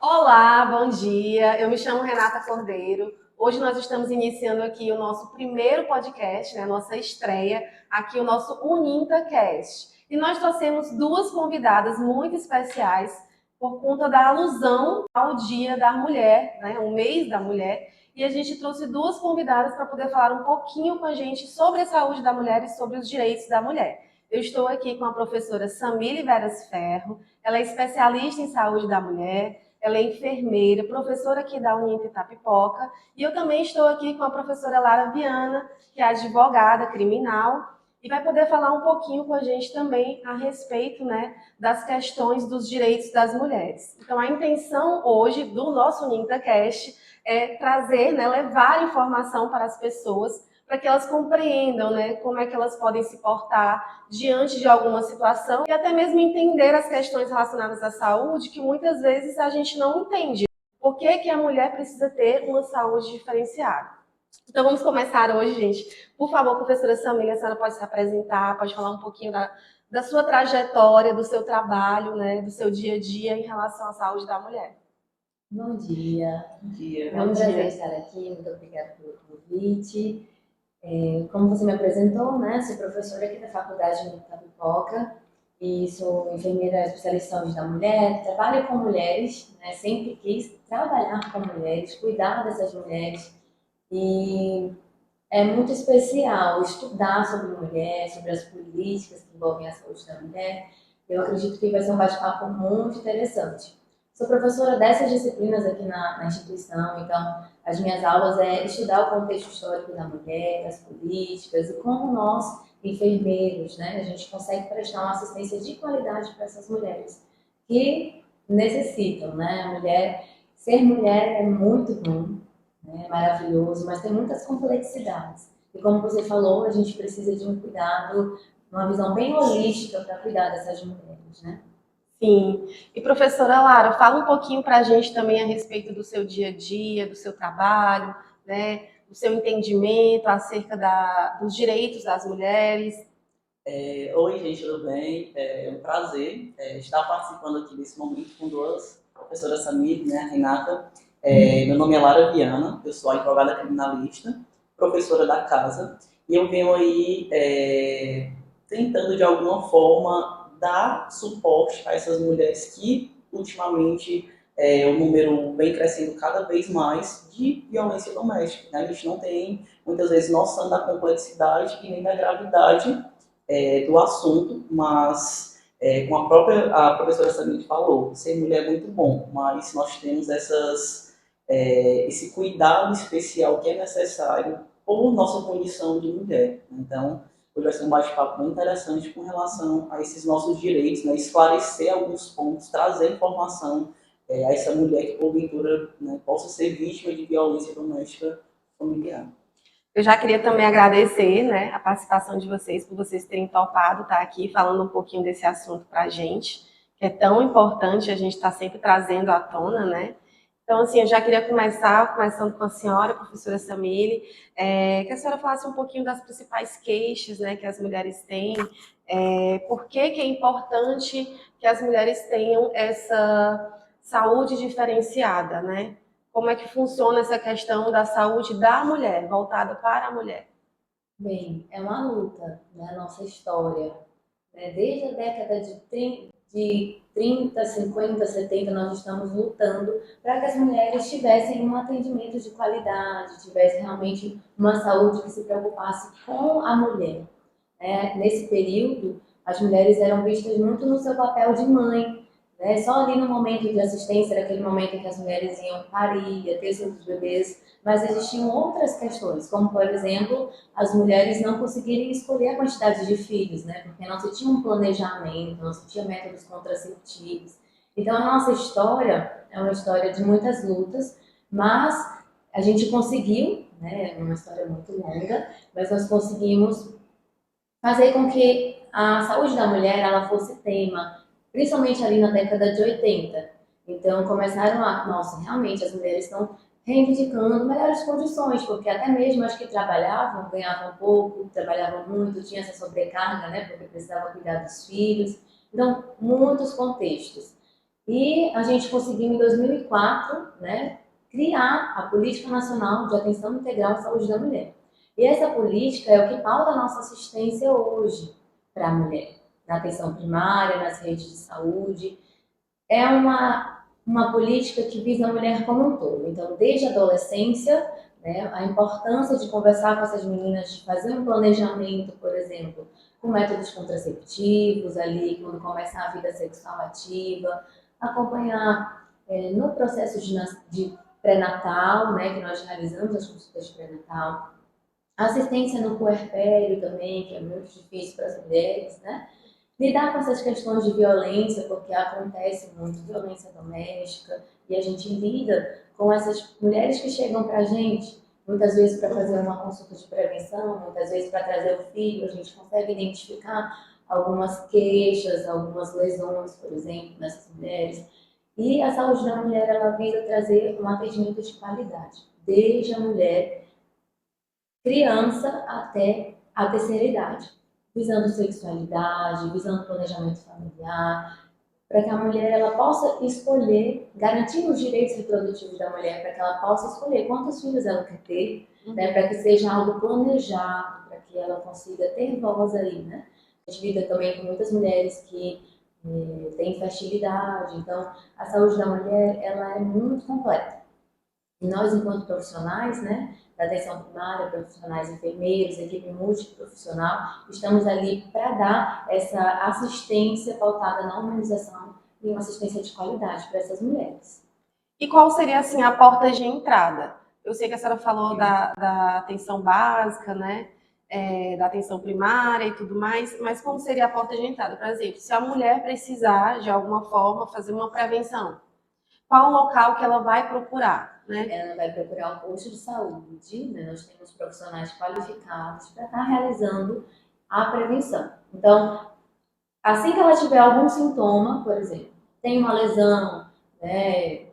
Olá, bom dia. Eu me chamo Renata Cordeiro. Hoje nós estamos iniciando aqui o nosso primeiro podcast, né, nossa estreia, aqui o nosso UnintaCast. E nós trouxemos duas convidadas muito especiais por conta da alusão ao Dia da Mulher, né, o mês da mulher. E a gente trouxe duas convidadas para poder falar um pouquinho com a gente sobre a saúde da mulher e sobre os direitos da mulher. Eu estou aqui com a professora Samile Veras Ferro. Ela é especialista em saúde da mulher. Ela é enfermeira, professora aqui da Uninter Itapipoca, e eu também estou aqui com a professora Lara Viana, que é advogada criminal, e vai poder falar um pouquinho com a gente também a respeito, né, das questões dos direitos das mulheres. Então, a intenção hoje do nosso UnintaCast é trazer, né, levar informação para as pessoas, para que elas compreendam, né, como é que elas podem se portar diante de alguma situação e até mesmo entender as questões relacionadas à saúde que muitas vezes a gente não entende. Por que que a mulher precisa ter uma saúde diferenciada? Então vamos começar hoje, gente. Por favor, professora Samília, a senhora pode se apresentar, pode falar um pouquinho da sua trajetória, do seu trabalho, né, do seu dia a dia em relação à saúde da mulher. Bom dia. Bom dia. É um prazer estar aqui, muito obrigada pelo convite. Como você me apresentou, né, sou professora aqui da Faculdade de Itapipoca e sou enfermeira especialista em saúde da mulher, trabalho com mulheres, né, sempre quis trabalhar com mulheres, cuidar dessas mulheres e é muito especial estudar sobre mulher, sobre as políticas que envolvem a saúde da mulher. Eu acredito que vai ser um bate-papo muito interessante. Sou professora dessas disciplinas aqui na instituição, então as minhas aulas é estudar o contexto histórico da mulher, das políticas e como nós, enfermeiros, né, a gente consegue prestar uma assistência de qualidade para essas mulheres que necessitam, né? Ser mulher é muito bom, né, é maravilhoso, mas tem muitas complexidades. E como você falou, a gente precisa de um cuidado, uma visão bem holística para cuidar dessas mulheres, né? Sim. E professora Lara, fala um pouquinho para a gente também a respeito do seu dia a dia, do seu trabalho, né, do seu entendimento acerca dos direitos das mulheres. Oi, gente, tudo bem? É um prazer estar participando aqui desse momento com duas professoras Samir, né, a Renata. Meu nome é Lara Viana, eu sou advogada criminalista, professora da casa, e eu venho aí tentando, de alguma forma, dar suporte a essas mulheres que, ultimamente, o número vem crescendo cada vez mais de violência doméstica, né? A gente não tem, muitas vezes, noção da complexidade e nem da gravidade do assunto, mas como a professora Samir falou, ser mulher é muito bom, mas nós temos esse cuidado especial que é necessário por nossa condição de mulher. Então, hoje vai ser um bate-papo muito interessante com relação a esses nossos direitos, né, esclarecer alguns pontos, trazer informação a essa mulher que, porventura, né, possa ser vítima de violência doméstica familiar. Eu já queria também agradecer, né, a participação de vocês, por vocês terem topado estar aqui falando um pouquinho desse assunto para a gente, que é tão importante, a gente está sempre trazendo à tona, né? Então, assim, eu já queria começar, começando com a senhora, professora Samile, que a senhora falasse um pouquinho das principais queixas, né, que as mulheres têm, por que que é importante que as mulheres tenham essa saúde diferenciada, né? Como é que funciona essa questão da saúde da mulher, voltada para a mulher? Bem, é uma luta, né, a nossa história, né? Desde a década de 30, 50, 70, nós estamos lutando para que as mulheres tivessem um atendimento de qualidade, tivessem realmente uma saúde que se preocupasse com a mulher. Nesse período, as mulheres eram vistas muito no seu papel de mãe, né? Só ali no momento de assistência, era aquele momento em que as mulheres iam parir, ia ter seus bebês, mas existiam outras questões, como, por exemplo, as mulheres não conseguirem escolher a quantidade de filhos, né? Porque não se tinha um planejamento, não se tinha métodos contraceptivos. Então, a nossa história é uma história de muitas lutas, mas a gente conseguiu, né? É uma história muito longa, mas nós conseguimos fazer com que a saúde da mulher ela fosse tema, principalmente ali na década de 80. Então começaram nossa, realmente as mulheres estão reivindicando melhores condições, porque até mesmo as que trabalhavam, ganhavam pouco, trabalhavam muito, tinha essa sobrecarga, né, porque precisava cuidar dos filhos. Então, muitos contextos. E a gente conseguiu, em 2004, né, criar a Política Nacional de Atenção Integral à Saúde da Mulher. E essa política é o que pauta a nossa assistência hoje para a mulher, na atenção primária, nas redes de saúde. É uma política que visa a mulher como um todo. Então, desde a adolescência, né, a importância de conversar com essas meninas, de fazer um planejamento, por exemplo, com métodos contraceptivos, ali, quando começar a vida sexual ativa, acompanhar no processo de pré-natal, né, que nós realizamos as consultas de pré-natal, assistência no puerpério também, que é muito difícil para as mulheres, né? Lidar com essas questões de violência, porque acontece muito violência doméstica, e a gente lida com essas mulheres que chegam para a gente, muitas vezes para fazer uma consulta de prevenção, muitas vezes para trazer o filho, a gente consegue identificar algumas queixas, algumas lesões, por exemplo, nessas mulheres. E a saúde da mulher, ela visa trazer um atendimento de qualidade, desde a mulher criança até a terceira idade, visando sexualidade, visando planejamento familiar, para que a mulher ela possa escolher, garantir os direitos reprodutivos da mulher, para que ela possa escolher quantos filhos ela quer ter, né, para que seja algo planejado, para que ela consiga ter voz aí, né? A gente lida também com muitas mulheres que têm infertilidade, então a saúde da mulher ela é muito completa. E nós, enquanto profissionais, né, da atenção primária, profissionais enfermeiros, equipe multiprofissional, estamos ali para dar essa assistência pautada na humanização e uma assistência de qualidade para essas mulheres. E qual seria, assim, a porta de entrada? Eu sei que a senhora falou da atenção básica, né? Da atenção primária e tudo mais, mas como seria a porta de entrada? Por exemplo, se a mulher precisar, de alguma forma, fazer uma prevenção, qual o local que ela vai procurar, né? Ela vai procurar um posto de saúde, né? Nós temos profissionais qualificados para estar realizando a prevenção. Então, assim que ela tiver algum sintoma, por exemplo, tem uma lesão, né,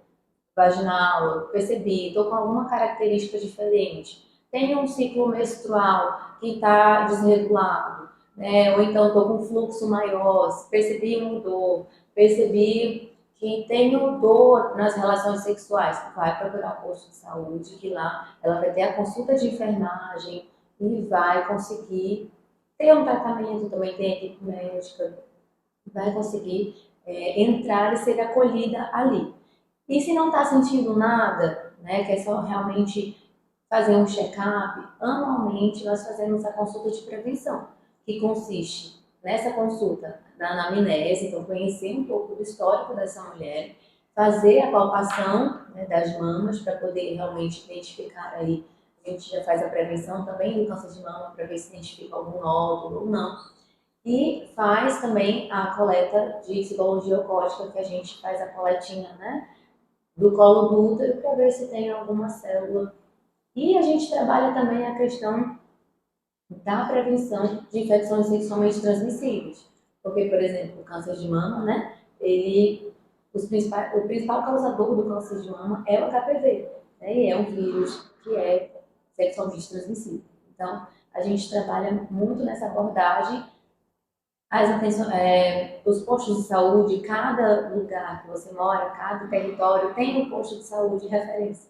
vaginal, eu percebi, estou com alguma característica diferente, tenho um ciclo menstrual que está desregulado, né, ou então estou com fluxo maior, percebi mudou, percebi que tenho dor nas relações sexuais, vai procurar o posto de saúde, que lá ela vai ter a consulta de enfermagem e vai conseguir ter um tratamento, também tem equipe médica, vai conseguir entrar e ser acolhida ali. E se não está sentindo nada, né, que é só realmente fazer um check-up, anualmente nós fazemos a consulta de prevenção, que consiste nessa consulta na anamnese, então conhecer um pouco do histórico dessa mulher, fazer a palpação, né, das mamas para poder realmente identificar aí, a gente já faz a prevenção também do câncer de mama para ver se identifica algum nódulo ou não. E faz também a coleta de citologia ocótica, que a gente faz a coletinha, né, do colo do útero para ver se tem alguma célula. E a gente trabalha também a questão da prevenção de infecções sexualmente transmissíveis. Porque, por exemplo, o câncer de mama, né, o principal causador do câncer de mama é o HPV, né, e é um vírus que é sexualmente transmissível. Então, a gente trabalha muito nessa abordagem. Os postos de saúde, cada lugar que você mora, cada território tem um posto de saúde de referência.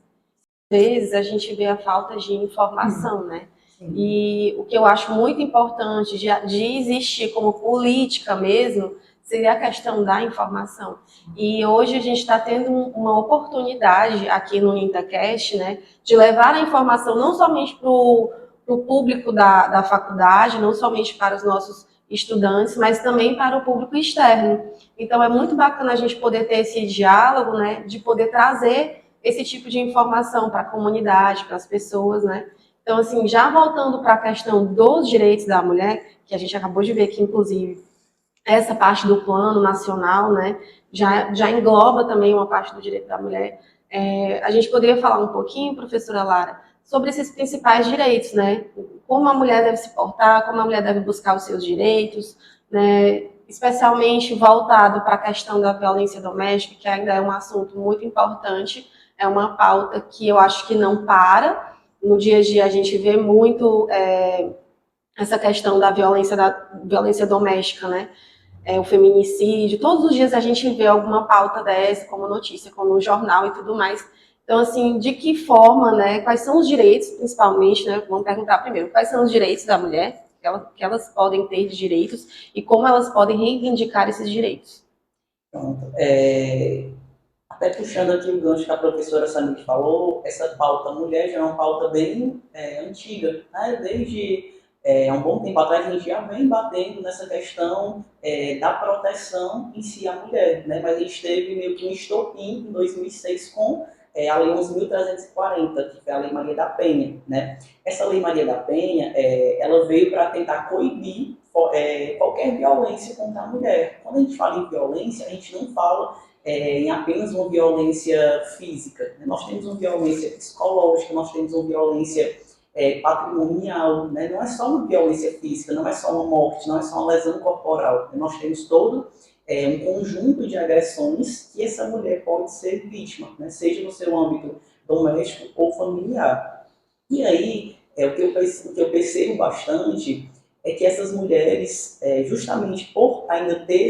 Às vezes a gente vê a falta de informação, né? Sim. E o que eu acho muito importante de existir como política mesmo seria a questão da informação. E hoje a gente está tendo uma oportunidade aqui no IntaCast, né, de levar a informação não somente para o público da faculdade, não somente para os nossos estudantes, mas também para o público externo. Então é muito bacana a gente poder ter esse diálogo, né, de poder trazer esse tipo de informação para a comunidade, para as pessoas, né? Então, assim, já voltando para a questão dos direitos da mulher, que a gente acabou de ver que, inclusive, essa parte do plano nacional, né, já engloba também uma parte do direito da mulher. A gente poderia falar um pouquinho, professora Lara, sobre esses principais direitos, né? Como a mulher deve se portar, como a mulher deve buscar os seus direitos, né? Especialmente voltado para a questão da violência doméstica, que ainda é um assunto muito importante, é uma pauta que eu acho que não para. No dia a dia a gente vê muito essa questão da violência doméstica, né? o feminicídio. Todos os dias a gente vê alguma pauta dessa, como notícia, como no jornal e tudo mais. Então, assim, de que forma, né, quais são os direitos, principalmente, né, vamos perguntar primeiro, quais são os direitos da mulher, que elas podem ter de direitos e como elas podem reivindicar esses direitos. Pronto. Até puxando aqui o gancho que a professora Samir falou, essa pauta mulher já é uma pauta bem antiga, né? Desde um bom tempo atrás a gente já vem batendo nessa questão da proteção em si à mulher, né? Mas a gente teve meio que um estopim em 2006 com a Lei 11.340, que foi a Lei Maria da Penha, né? Essa Lei Maria da Penha, ela veio para tentar coibir qualquer violência contra a mulher. Quando a gente fala em violência, a gente não fala em apenas uma violência física. Né? Nós temos uma violência psicológica, nós temos uma violência patrimonial, né? Não é só uma violência física, não é só uma morte, não é só uma lesão corporal. Né? Nós temos todo um conjunto de agressões que essa mulher pode ser vítima, né? Seja no seu âmbito doméstico ou familiar. E aí, o que eu percebo bastante é que essas mulheres, justamente por ainda ter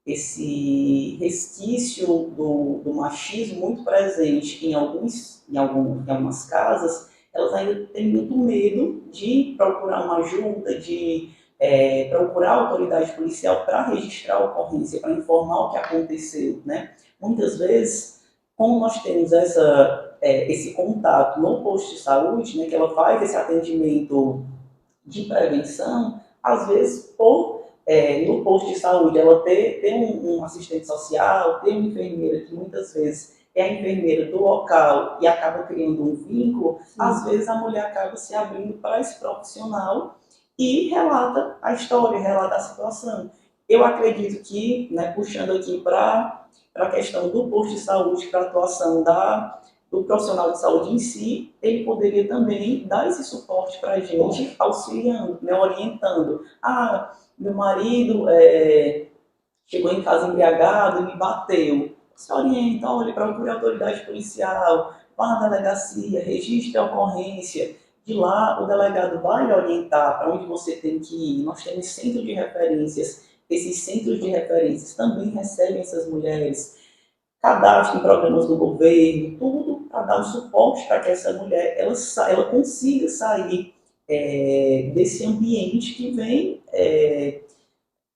esse resquício do machismo muito presente em algumas casas, elas ainda têm muito medo de procurar uma ajuda, de procurar a autoridade policial para registrar a ocorrência, para informar o que aconteceu, né? Muitas vezes, como nós temos esse contato no posto de saúde, né, que ela faz esse atendimento de prevenção, às vezes, no posto de saúde, ela ter um assistente social, ter uma enfermeira que muitas vezes é a enfermeira do local e acaba criando um vínculo, às vezes a mulher acaba se abrindo para esse profissional e relata a história, relata a situação. Eu acredito que, né, puxando aqui para a questão do posto de saúde, para a atuação do profissional de saúde em si, ele poderia também dar esse suporte para a gente, auxiliando, né, orientando. Meu marido chegou em casa embriagado e me bateu. Você orienta, olha, procure a autoridade policial, vá na delegacia, registre a ocorrência. De lá, o delegado vai lhe orientar para onde você tem que ir. Nós temos centros de referências. Esses centros de referências também recebem essas mulheres, cadastro em programas do governo, tudo para dar um suporte para que essa mulher ela consiga sair desse ambiente que vem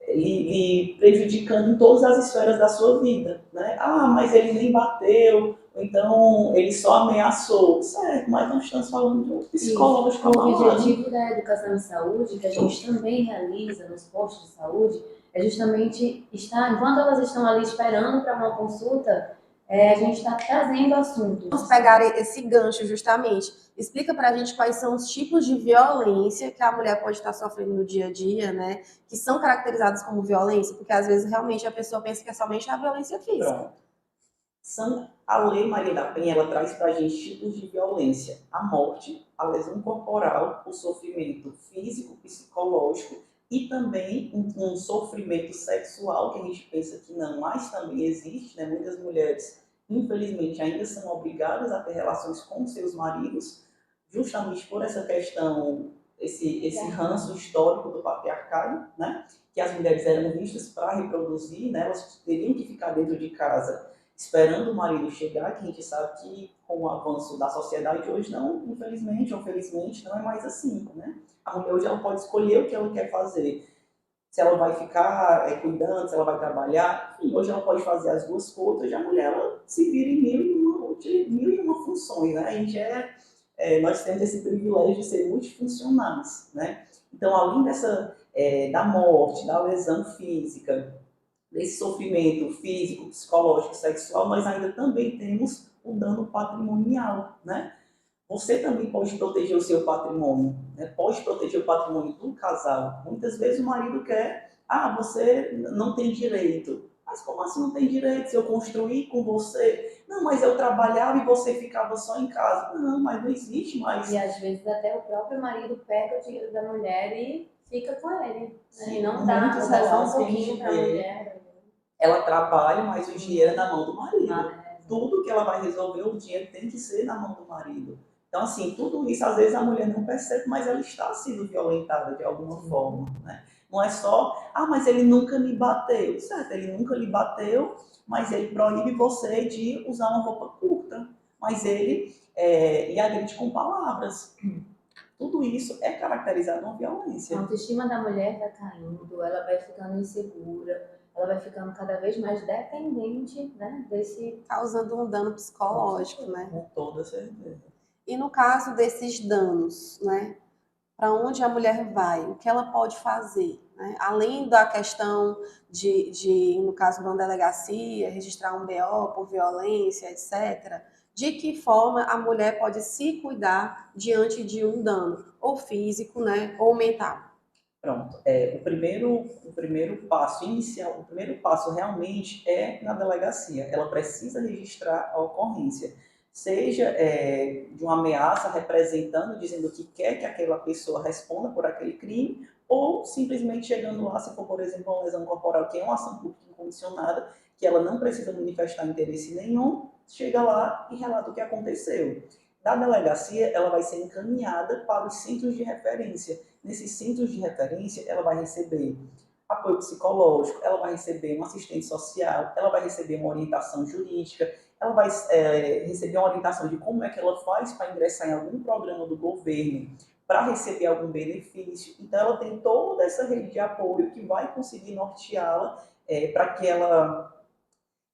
lhe prejudicando em todas as esferas da sua vida. Né? Mas ele nem bateu, ou então ele só ameaçou. Certo, mas nós estamos falando de um psicológico abalado. O abalado. objetivo da educação em saúde, que a gente também realiza nos postos de saúde, é justamente enquanto elas estão ali esperando para uma consulta, a gente está trazendo assuntos. Vamos pegar esse gancho justamente. Explica para a gente quais são os tipos de violência que a mulher pode estar sofrendo no dia a dia, né? Que são caracterizados como violência, porque às vezes realmente a pessoa pensa que é somente a violência física. A Lei Maria da Penha, ela traz para a gente tipos de violência: a morte, a lesão corporal, o sofrimento físico, psicológico e também um sofrimento sexual, que a gente pensa que não, mas também existe, né? Muitas mulheres, infelizmente, ainda são obrigadas a ter relações com seus maridos, justamente por essa questão, esse ranço histórico do patriarcado, né? Que as mulheres eram vistas para reproduzir, né? Elas teriam que ficar dentro de casa esperando o marido chegar, que a gente sabe que com o avanço da sociedade hoje não, infelizmente ou felizmente, não é mais assim, né? A mulher hoje ela pode escolher o que ela quer fazer. Se ela vai ficar cuidando, se ela vai trabalhar, enfim, hoje ela pode fazer as duas coisas e a mulher ela se vira em mil e uma funções, né? A gente nós temos esse privilégio de ser multifuncionais, né? Então, além da morte, da lesão física, desse sofrimento físico, psicológico, sexual, nós ainda também temos o dano patrimonial, né? Você também pode proteger o seu patrimônio, né? Pode proteger o patrimônio do casal. Muitas vezes o marido quer, você não tem direito. Mas como assim não tem direito? Se eu construir com você? Não, mas eu trabalhava e você ficava só em casa. Não, mas não existe mais. E às vezes até o próprio marido pega o dinheiro da mulher e fica com ele. Sim, e não dá só um pouquinho para a mulher. Ela trabalha, mas o dinheiro é na mão do marido. Tudo que ela vai resolver, o dinheiro tem que ser na mão do marido. Então, assim, tudo isso, às vezes a mulher não percebe, mas ela está sendo violentada de alguma forma, né? Não é só, mas ele nunca me bateu. Certo, ele nunca lhe bateu, mas ele proíbe você de usar uma roupa curta. Mas ele lhe agride com palavras. Tudo isso é caracterizado como A violência. autoestima da mulher vai caindo, ela vai ficando insegura, ela vai ficando cada vez mais dependente, né, desse... Causando um dano psicológico, né? Com toda certeza. E no caso desses danos, né? Para onde a mulher vai, o que ela pode fazer, né? Além da questão no caso de uma delegacia, registrar um BO por violência, etc., de que forma a mulher pode se cuidar diante de um dano, ou físico, né, ou mental? Pronto. O primeiro passo inicial, o primeiro passo realmente é na delegacia. Ela precisa registrar a ocorrência. Seja de uma ameaça representando, dizendo que quer que aquela pessoa responda por aquele crime, ou simplesmente chegando lá, se for, por exemplo, uma lesão corporal, que é uma ação pública incondicionada, que ela não precisa manifestar interesse nenhum, chega lá e relata o que aconteceu. Da delegacia, ela vai ser encaminhada para os centros de referência. Nesses centros de referência, ela vai receber apoio psicológico, ela vai receber um assistente social, ela vai receber uma orientação jurídica, ela vai receber uma orientação de como é que ela faz para ingressar em algum programa do governo, para receber algum benefício. Então, ela tem toda essa rede de apoio que vai conseguir norteá-la para que ela,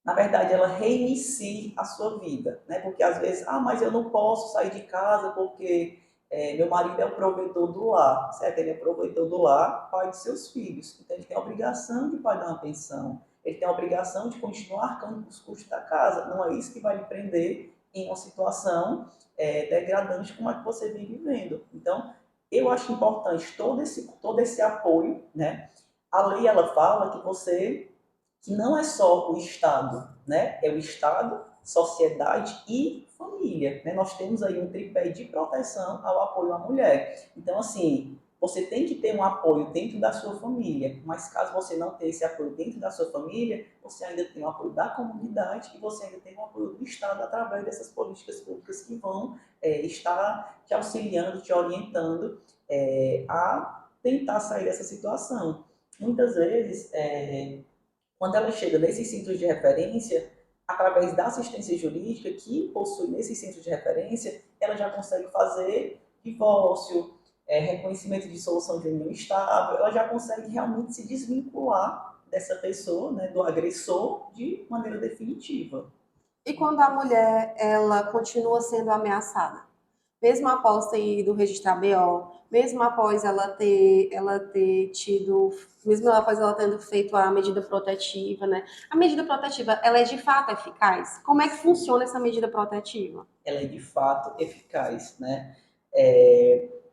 na verdade, ela reinicie a sua vida, né? Porque às vezes, mas eu não posso sair de casa porque meu marido é o provedor do lar, certo? Ele é provedor do lar, pai de seus filhos. Então ele tem a obrigação de pagar uma pensão, ele tem a obrigação de continuar arcando com os custos da casa. Não é isso que vai lhe prender em uma situação degradante como a que você vem vivendo. Então, eu acho importante todo esse apoio, né? A lei, ela fala que não é só o Estado, né? É o Estado, sociedade e família, né? Nós temos aí um tripé de proteção ao apoio à mulher. Então, assim, você tem que ter um apoio dentro da sua família, mas caso você não tenha esse apoio dentro da sua família, você ainda tem o apoio da comunidade e você ainda tem o apoio do Estado através dessas políticas públicas que vão estar te auxiliando, te orientando a tentar sair dessa situação. Muitas vezes, quando ela chega nesses centros de referência, através da assistência jurídica que possui nesses centros de referência, ela já consegue fazer divórcio, reconhecimento de solução de união estável, ela já consegue realmente se desvincular dessa pessoa, né, do agressor, de maneira definitiva. E quando a mulher ela continua sendo ameaçada? Mesmo após ter ido registrar BO, mesmo após ela ter tido, mesmo após ela tendo feito a medida protetiva, né? A medida protetiva, ela é de fato eficaz? Como é que funciona essa medida protetiva? Ela é de fato eficaz, né?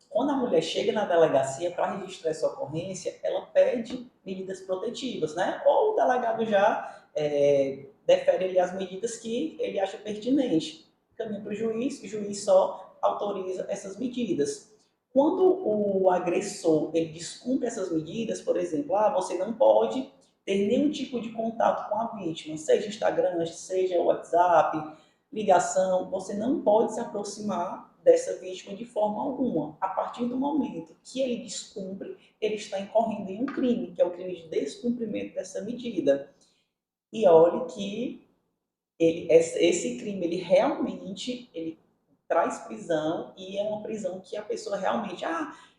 Quando a mulher chega na delegacia para registrar essa ocorrência, ela pede medidas protetivas, né? Ou o delegado já defere ali as medidas que ele acha pertinente. Caminha para o juiz só autoriza essas medidas. Quando o agressor ele descumpre essas medidas, por exemplo, você não pode ter nenhum tipo de contato com a vítima, seja Instagram, seja WhatsApp, ligação, você não pode se aproximar dessa vítima de forma alguma. A partir do momento que ele descumpre, ele está incorrendo em um crime, que é o crime de descumprimento dessa medida. E olhe que esse crime, ele realmente traz prisão e é uma prisão que a pessoa realmente,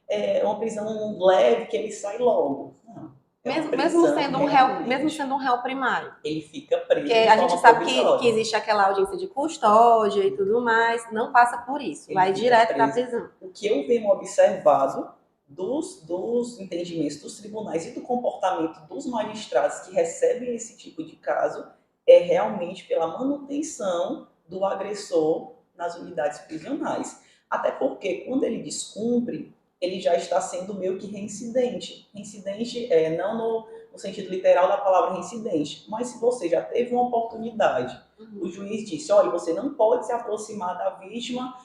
é uma prisão leve, que ele sai logo. Não. É uma Mesmo prisão sendo um réu, mesmo realmente. sendo um réu primário. Ele fica preso Porque de a gente forma sabe que provisória. existe aquela audiência de custódia e tudo mais, não passa por isso, Ele vai fica direto para a preso. prisão. O que eu venho observado dos entendimentos dos tribunais e do comportamento dos magistrados que recebem esse tipo de caso é realmente pela manutenção do agressor nas unidades prisionais. Até porque, quando ele descumpre, ele já está sendo meio que reincidente. Reincidente não no sentido literal da palavra reincidente, mas se você já teve uma oportunidade, o juiz disse, olha, você não pode se aproximar da vítima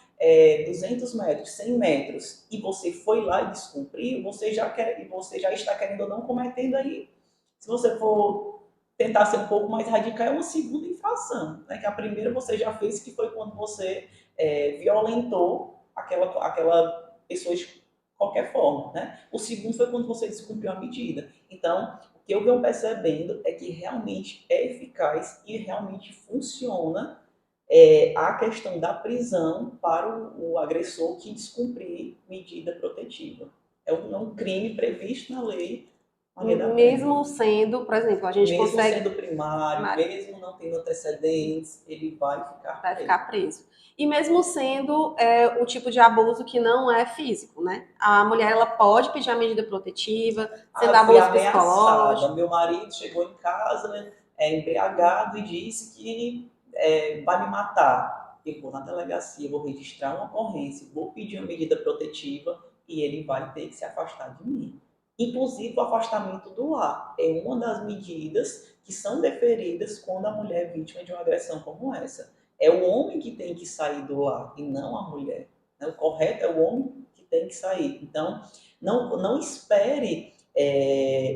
200 metros, 100 metros, e você foi lá e descumpriu, você já está querendo ou não cometendo aí. Se você for tentar ser um pouco mais radical, é uma segunda infração, né? Que a primeira você já fez, que foi quando você violentou aquela pessoa qualquer forma, né? O segundo foi quando você descumpriu a medida. Então, o que eu venho percebendo é que realmente é eficaz e realmente funciona a questão da prisão para o agressor que descumprir medida protetiva. É um crime previsto na lei Maria da Penha. Mesmo sendo, por exemplo, a gente Mesmo consegue. sendo primário, mesmo não tendo antecedentes, ele vai ficar Vai preso. ficar preso. E mesmo sendo o tipo de abuso que não é físico, né? A mulher ela pode pedir a medida protetiva, sendo Fui abuso ameaçada. psicológico. Meu marido chegou em casa, né, embriagado e disse que vai me matar. Eu vou na delegacia, vou registrar uma ocorrência, vou pedir uma medida protetiva e ele vai ter que se afastar de mim. Inclusive, o afastamento do lar é uma das medidas que são deferidas quando a mulher é vítima de uma agressão como essa. É o homem que tem que sair do lar e não a mulher. O correto é o homem que tem que sair. Então, não espere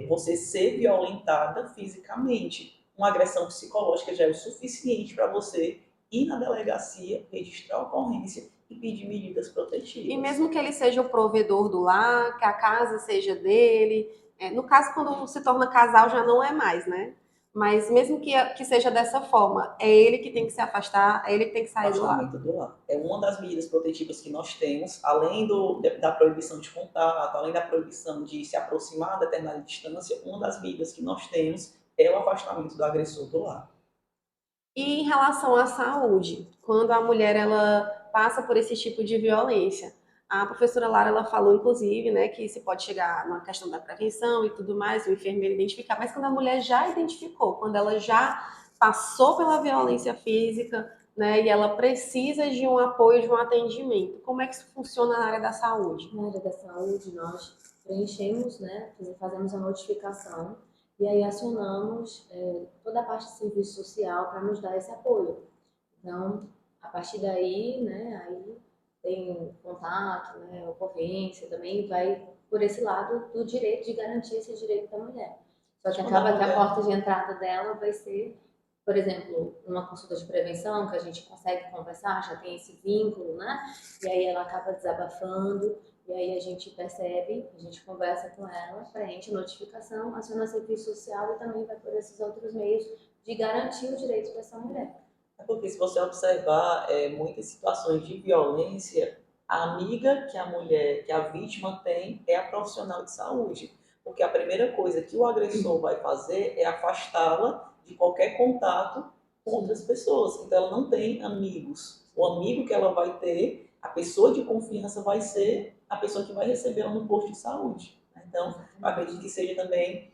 você ser violentada fisicamente. Uma agressão psicológica já é o suficiente para você ir na delegacia, registrar a ocorrência e pedir medidas protetivas. E mesmo que ele seja o provedor do lar, que a casa seja dele, no caso, quando se torna casal, já não é mais, né? Mas mesmo que seja dessa forma, é ele que tem que se afastar, é ele que tem que sair do lar. Afastamento do lar. É uma das medidas protetivas que nós temos, além da proibição de contato, além da proibição de se aproximar a determinada distância, uma das medidas que nós temos é o afastamento do agressor do lar. E em relação à saúde, quando a mulher ela passa por esse tipo de violência, a professora Lara ela falou inclusive, né, que se pode chegar na questão da prevenção e tudo mais, o enfermeiro identificar, mas quando a mulher já identificou, quando ela já passou pela violência física, né, e ela precisa de um apoio, de um atendimento, como é que isso funciona na área da saúde? Na área da saúde, nós preenchemos, né, fazemos a notificação e aí acionamos toda a parte de serviço social para nos dar esse apoio. Então, a partir daí, né, aí tem contato, né, ocorrência, também vai por esse lado do direito de garantir esse direito da mulher. Só que acaba que a porta de entrada dela vai ser, por exemplo, uma consulta de prevenção, que a gente consegue conversar, já tem esse vínculo, né? E aí ela acaba desabafando, e aí a gente percebe, a gente conversa com ela, preenche notificação, aciona serviço social e também vai por esses outros meios de garantir o direito dessa mulher. É porque se você observar muitas situações de violência, a amiga que a mulher, que a vítima tem é a profissional de saúde. Porque a primeira coisa que o agressor vai fazer é afastá-la de qualquer contato com outras pessoas. Então ela não tem amigos. O amigo que ela vai ter, a pessoa de confiança vai ser a pessoa que vai recebê-la no posto de saúde. Então, eu acredito que seja também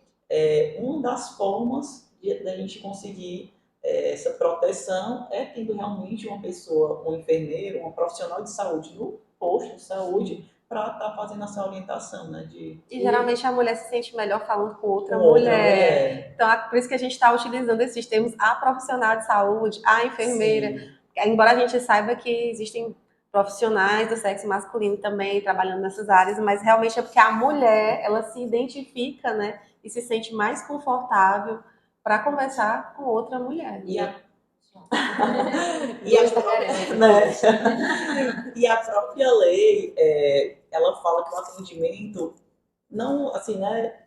uma das formas da gente conseguir essa proteção tendo realmente uma pessoa, um enfermeiro, uma profissional de saúde no posto de saúde para estar fazendo essa orientação, né? E geralmente a mulher se sente melhor falando com outra outra mulher. Então, por isso que a gente está utilizando esses termos, a profissional de saúde, a enfermeira. Sim. Embora a gente saiba que existem profissionais do sexo masculino também trabalhando nessas áreas, mas realmente é porque a mulher, ela se identifica, né? E se sente mais confortável para conversar com outra mulher. E a própria lei, ela fala que o atendimento, não, assim, né,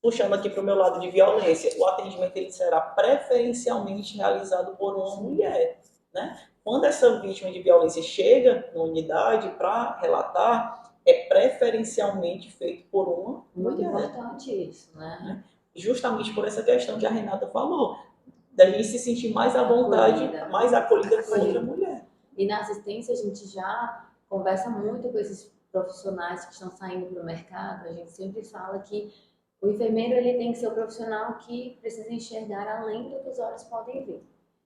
puxando aqui para o meu lado de violência, o atendimento ele será preferencialmente realizado por uma mulher, né? Quando essa vítima de violência chega na unidade para relatar, é preferencialmente feito por uma Muito mulher. importante isso, né? Justamente por essa questão que a Renata falou, da gente se sentir mais à vontade, mais acolhida com outra mulher. E na assistência a gente já conversa muito com esses profissionais que estão saindo para o mercado. A gente sempre fala que o enfermeiro ele tem que ser o profissional que precisa enxergar além do que os olhos podem ver.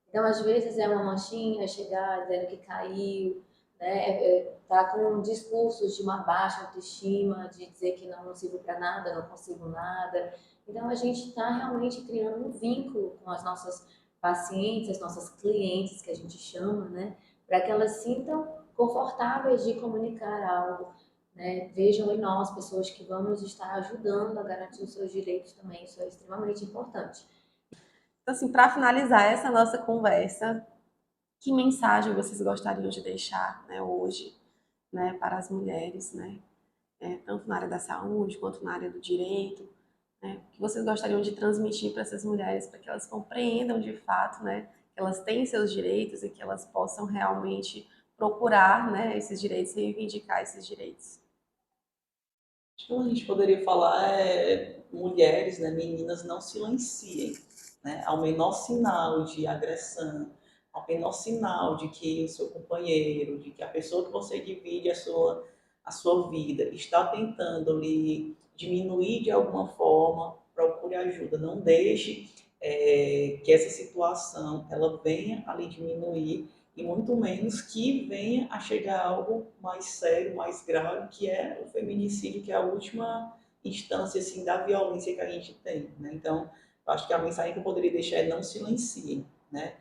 Então, às vezes é uma manchinha chegar dizendo que caiu, né? Tá com discursos de uma baixa autoestima, de dizer que não sirvo para nada, não consigo nada. Então, a gente está realmente criando um vínculo com as nossas pacientes, as nossas clientes, que a gente chama, né? Para que elas sintam confortáveis de comunicar algo, né? Vejam em nós pessoas que vamos estar ajudando a garantir os seus direitos também, isso é extremamente importante. Então, assim, para finalizar essa nossa conversa, que mensagem vocês gostariam de deixar, né, hoje, né, para as mulheres, né? tanto na área da saúde quanto na área do direito, né? O que vocês gostariam de transmitir para essas mulheres para que elas compreendam de fato, né, que elas têm seus direitos e que elas possam realmente procurar, né, esses direitos e reivindicar esses direitos? Acho que a gente poderia falar mulheres, né, meninas, não silenciem, né, ao menor sinal de agressão, ao menor sinal de que o seu companheiro, de que a pessoa que você divide a sua vida está tentando lhe diminuir de alguma forma, procure ajuda, não deixe que essa situação ela venha a lhe diminuir e muito menos que venha a chegar a algo mais sério, mais grave, que é o feminicídio, que é a última instância assim, da violência que a gente tem. Né? Então, eu acho que a mensagem que eu poderia deixar é não silenciem. Né?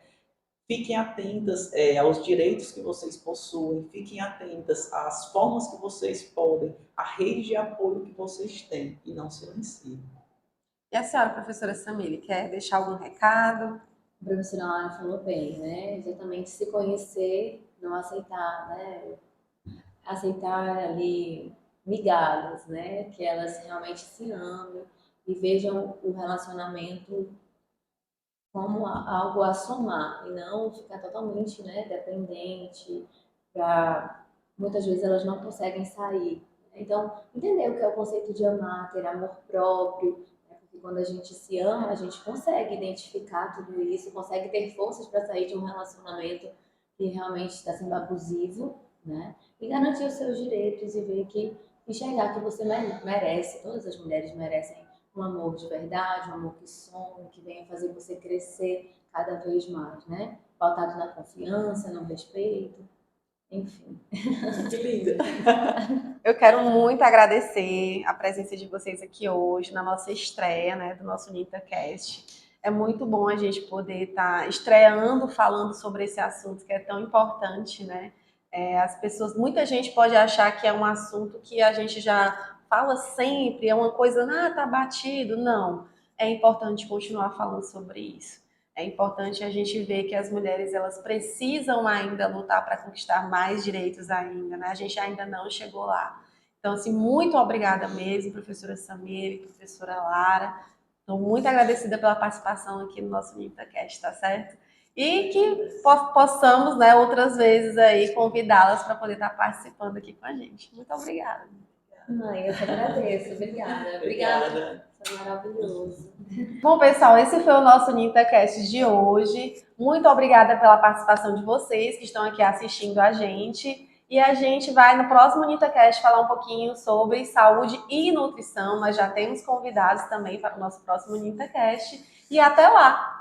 Fiquem atentas aos direitos que vocês possuem, fiquem atentas às formas que vocês podem, à rede de apoio que vocês têm, e não silenciem. E a senhora, professora Samile, quer deixar algum recado? A professora Lara falou bem, né? Exatamente se conhecer, não aceitar, né? Aceitar ali migalhas, né? Que elas realmente se amem e vejam o relacionamento como algo a somar e não ficar totalmente, né, dependente. Muitas vezes elas não conseguem sair. Então, entender o que é o conceito de amar, ter amor próprio, né? Porque quando a gente se ama, a gente consegue identificar tudo isso, consegue ter forças para sair de um relacionamento que realmente está sendo abusivo, né? E garantir os seus direitos e ver que enxergar que você merece, todas as mulheres merecem um amor de verdade, um amor que some, que venha fazer você crescer cada vez mais, né? Pautado na confiança, no respeito, enfim. Que linda! Eu quero muito agradecer a presença de vocês aqui hoje, na nossa estreia, né, do nosso NintaCast. É muito bom a gente poder estar estreando, falando sobre esse assunto que é tão importante, né? As pessoas, muita gente pode achar que é um assunto que a gente já fala sempre, é uma coisa, tá batido. Não, é importante continuar falando sobre isso. É importante a gente ver que as mulheres elas precisam ainda lutar para conquistar mais direitos ainda, né? A gente ainda não chegou lá. Então, assim, muito obrigada mesmo, professora Samir, professora Lara. Estou muito agradecida pela participação aqui no nosso NintaCast, tá certo? E que possamos, né, outras vezes aí convidá-las para poder estar participando aqui com a gente. Muito obrigada. Mãe, eu te agradeço. Obrigada. Obrigada. Foi maravilhoso. Bom, pessoal, esse foi o nosso NintaCast de hoje. Muito obrigada pela participação de vocês que estão aqui assistindo a gente. E a gente vai no próximo NintaCast falar um pouquinho sobre saúde e nutrição. Nós já temos convidados também para o nosso próximo NintaCast. E até lá!